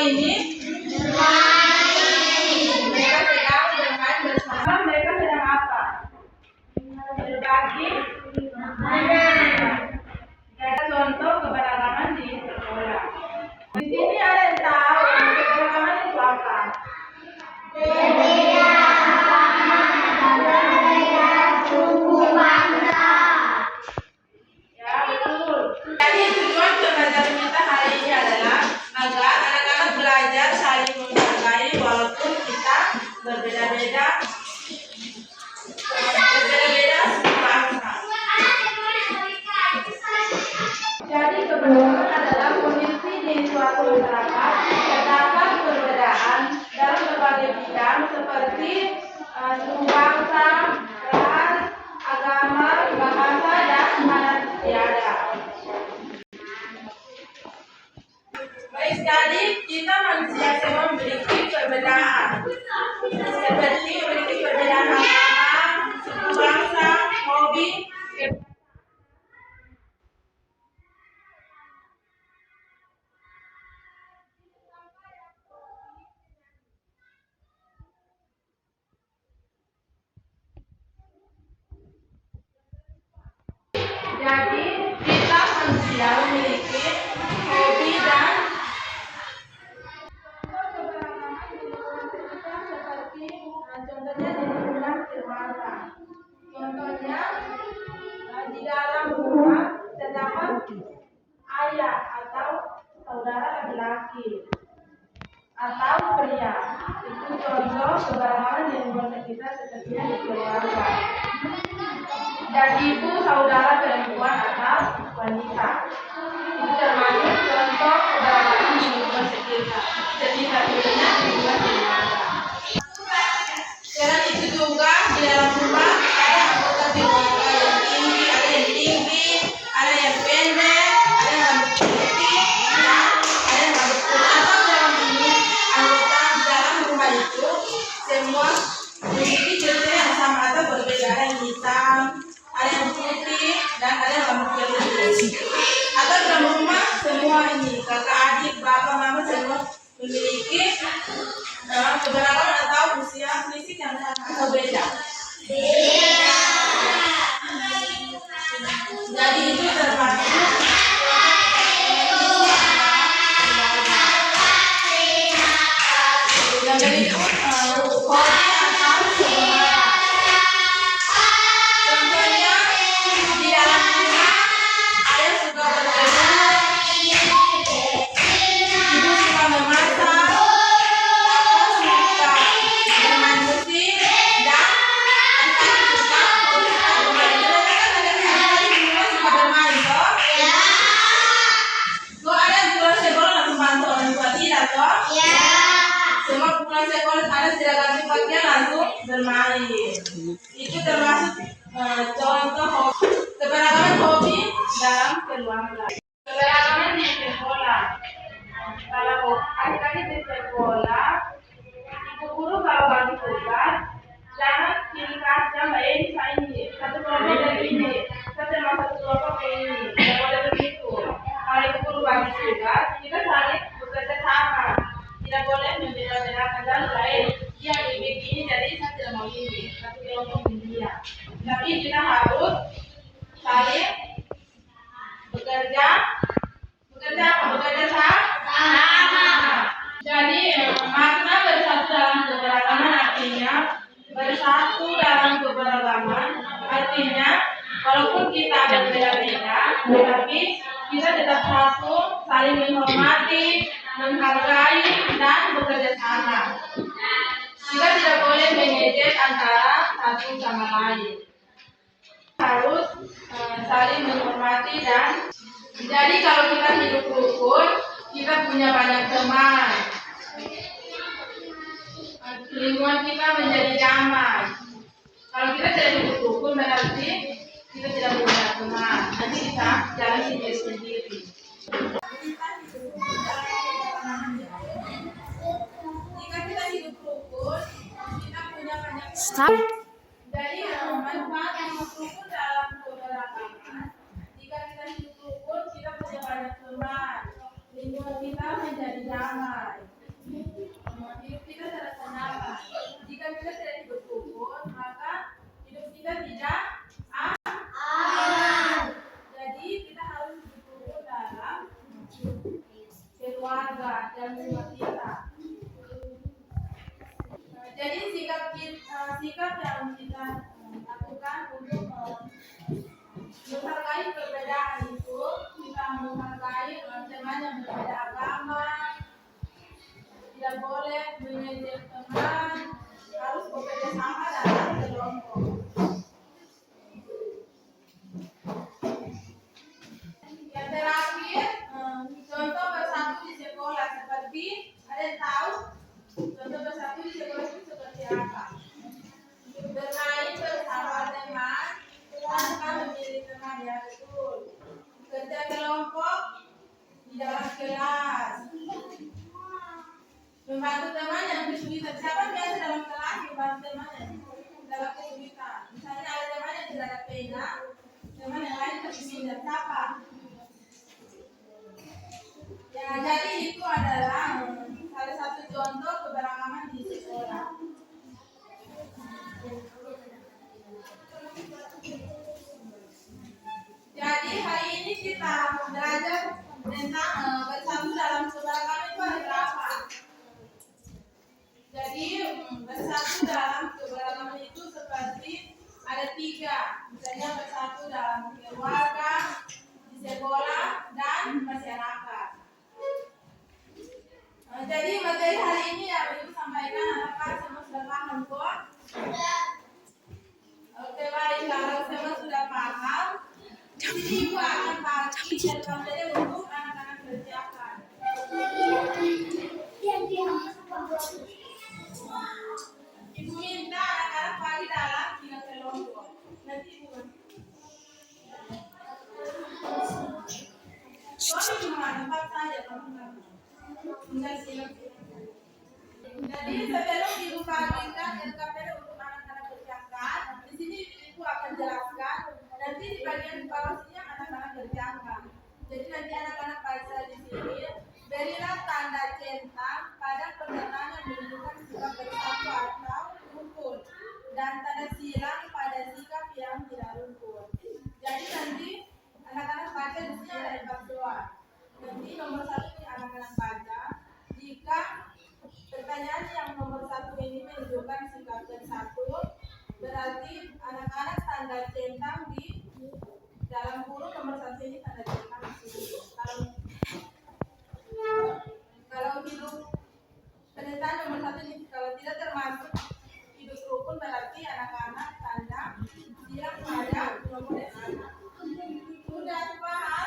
ini mereka sedang bermain bersama. Mereka sedang apa? Berbagi. Ada contoh keberagaman di sekolah. Di sini ada yang tahu keberagaman itu apa? Jadi tujuan pembelajaran kita hari ini adalah agar anak-anak belajar saling menghargai walaupun kita berbeda-beda bangsa. Jadi keberagaman adalah kondisi di suatu masyarakat terdapat perbedaan dalam berbagai bidang seperti suku bangsa, ras, agama, bahasa, dan adat istiadat. Baik sekali, kita manusia semua memiliki perbedaan, seperti memiliki perbedaan agama, suku bangsa, hobi. Jadi kita manusia memiliki hobi dan seperti contohnya di lingkungan keluarga. Contohnya di dalam rumah terdapat ayah atau saudara laki-laki atau pria. Itu contoh keberagaman yang membuat kita seperti di keluarga. Dan ibu saudara perempuan atau wanita. Itu termasuk contoh keberagaman di lingkungan sekitar. Setidaknya di lingkungan keluarga. Selain itu juga di dalam rumah ada anggota keluarga yang tinggi, ada yang tinggi, ada yang pendek, ada yang rambut putih, ada yang rambut putih. Atau dalam ini anggota dalam rumah itu semua memiliki ciri yang sama atau berbeda. Ada yang hitam, ada yang putih, dan ada yang rambut putih. Atau dalam rumah semua ini kakak adik bapak mama semua memiliki keberagaman atau usia fisik yang sama atau beda. Jadi itu termasuk yang berikut hobi atau keberagaman. Contohnya di dalam rumah ada yang suka berkebun, ibu suka memasak, bapak suka bermain musik, dan anak-anak suka bermain. Ada di rumah suka bermain, toh? Kok ada yang pulang sekolah langsung bantu orang tua tidak, toh? Semua pulang sekolah ada tidak ganti pakaian langsung bermain. Itu termasuk contoh hobi. Keberagaman hobi dalam keluarga. Keberagaman di sekolah. Kalau adik-adik di sekolah, ibu guru kalau bagi tugas, jangan ciri khasnya Mbak Elisa ini, satu kelompok dari ini, satu kelompok ini, tidak boleh begitu. Kalau ibu guru bagi tugas, kita saling bekerja sama, tidak boleh membeda-bedakan dan lain. Dia begini, jadi saya tidak mau ini, satu kelompok ini dia. Tapi kita harus saling bekerja sama. Jadi makna bersatu dalam keberagaman artinya bersatu dalam keberagaman artinya walaupun kita berbeda-beda, tetapi kita tetap satu, saling menghormati, menghargai, dan bekerja sama. Kita tidak boleh mengejek antara satu sama lain. Harus saling menghormati dan jadi kalau kita hidup rukun, kita punya banyak teman. Lingkungan kita menjadi damai. Kalau kita tidak hidup rukun berarti kita tidak punya teman. Nanti kita jalan sendiri-sendiri. Jika kita hidup rukun, kita punya banyak teman. Jadi manfaat hidup rukun dalam keberagaman. Jika kita hidup rukun, kita punya banyak teman. Lingkungan kita menjadi damai. damai. Hidup kita tidak senang. Jika kita tidak hidup rukun, maka hidup kita tidak aman. Jadi kita harus hidup rukun dalam keluarga dan rumah kita. Jadi sikap yang kita lakukan untuk menghargai perbedaan itu, kita menghargai teman yang berbeda agama, tidak boleh mengejek teman, harus bekerja sama dalam kelompok. Yang terakhir, contoh bersatu di sekolah seperti ada yang tahu contoh bersatu di sekolah itu seperti apa? Bermain bersama teman tanpa memilih teman yang betul. Kerja kelompok di dalam kelas. Membantu teman yang kesulitan. Siapa biasa dalam kelas membantu teman yang dalam kesulitan? Misalnya ada teman yang tidak ada pena, teman yang lain terpindah. Siapa? Ya, jadi itu adalah salah satu contoh keberagaman di sekolah. Jadi hari ini kita belajar tentang bersatu dalam keberagaman itu ada apa? Jadi bersatu dalam keberagaman itu seperti ada 3, misalnya bersatu dalam keluarga, di sekolah, dan masyarakat. Jadi materi hari ini yang Ibu sampaikan apakah semua sudah paham kok? Oke baik, kalau semua sudah paham, jadi Ibu akan bagi dan materi untuk anak-anak kerjakan. Ibu minta anak-anak bagi dalam 3 kelompok. Nanti Ibu cuma 4 saja teman-teman. Jadi sebelum Ibu bagikan LKPD untuk anak-anak kerjakan, di sini Ibu akan jelaskan. Nanti di bagian bawah sini anak-anak kerjakan. Jadi nanti anak-anak baca di sini. Berilah tanda centang pada pernyataan yang menunjukkan sikap bersatu atau rukun, dan tanda silang pada sikap yang tidak rukun. Jadi nanti anak-anak baca di sini ada 4 soal. Nanti nomor 1 ini anak-anak baca. Jika pertanyaan yang nomor 1 ini menunjukkan sikap bersatu, berarti anak-anak tanda centang di dalam kurung nomor 1 ini tanda centang di sini. Kalau hidup pernyataan nomor 1 ini kalau tidak termasuk hidup rukun, berarti anak-anak tanda silang pada nomor 1. Sudah paham?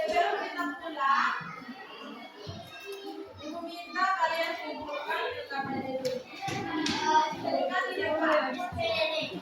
Sebelum kita pulang, Ibu minta kalian kumpulkan rekaman itu. Kan di depan. Ini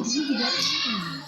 juga